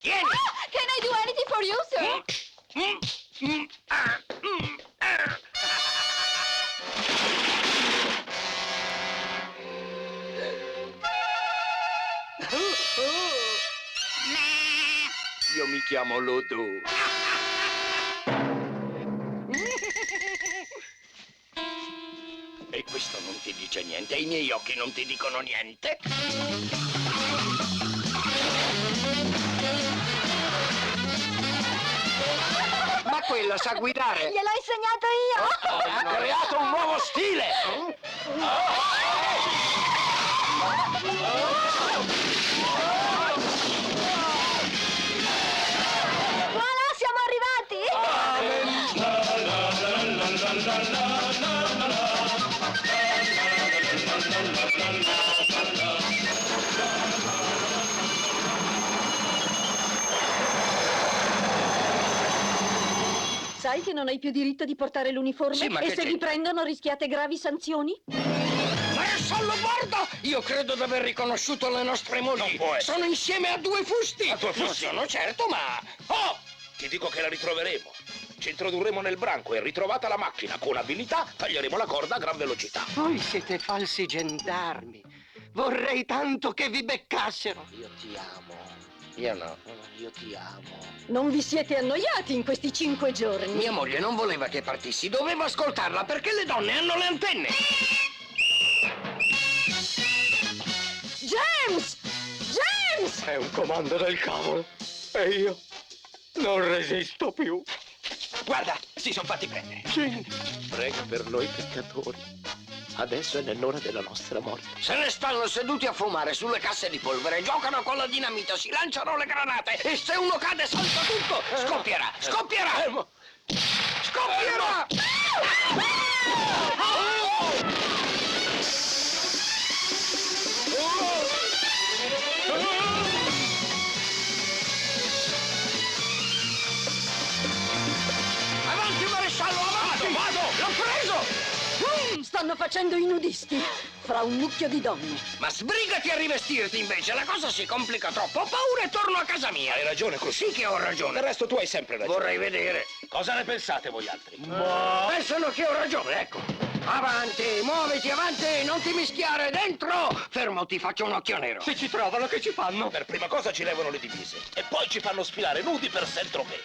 Tieni! Can I do anything for you, sir? Io mi chiamo Ludo. E questo non ti dice niente, i miei occhi non ti dicono niente. Ma quello sa guidare! Gliel'ho insegnato io! Ha creato un nuovo stile! Voilà, siamo arrivati! Sai che non hai più diritto di portare l'uniforme? Sì, ma e che se vi c'entra? prendono rischiate gravi sanzioni? Maresciallo, guarda! Io credo di aver riconosciuto le nostre mogli. Non può essere. Sono insieme a due fusti. A due Non fusti? sono certo, ma... Oh! Ti dico che la ritroveremo. Ci introdurremo nel branco e ritrovata la macchina con abilità taglieremo la corda a gran velocità. Voi siete falsi gendarmi. Vorrei tanto che vi beccassero. Io ti amo. Io no, io ti amo. Non vi siete annoiati in questi 5 giorni? Mia moglie non voleva che partissi, dovevo ascoltarla perché le donne hanno le antenne. James! James! È un comando del cavolo. E io non resisto più. Guarda, si sono fatti prendere. Prega per noi peccatori. Adesso è nell'ora della nostra morte. Se ne stanno seduti a fumare sulle casse di polvere, giocano con la dinamita, si lanciano le granate e se uno cade salta tutto. Scoppierà! Scoppierà! Scoppierà! Avanti, maresciallo, avanti! Vado! L'ho preso! Stanno facendo i nudisti fra un mucchio di donne. Ma sbrigati a rivestirti invece, la cosa si complica troppo. Ho paura e torno a casa mia. Hai ragione, così. Sì che ho Del ragione. resto tu hai sempre ragione. Vorrei vedere. Cosa ne pensate voi altri? Pensano che ho ragione, ecco. Avanti, muoviti, avanti, non ti mischiare, dentro! Fermo, ti faccio un occhio nero. Se ci trovano, che ci fanno? Per prima cosa ci levano le divise e poi ci fanno sfilare nudi per Saint-Tropez.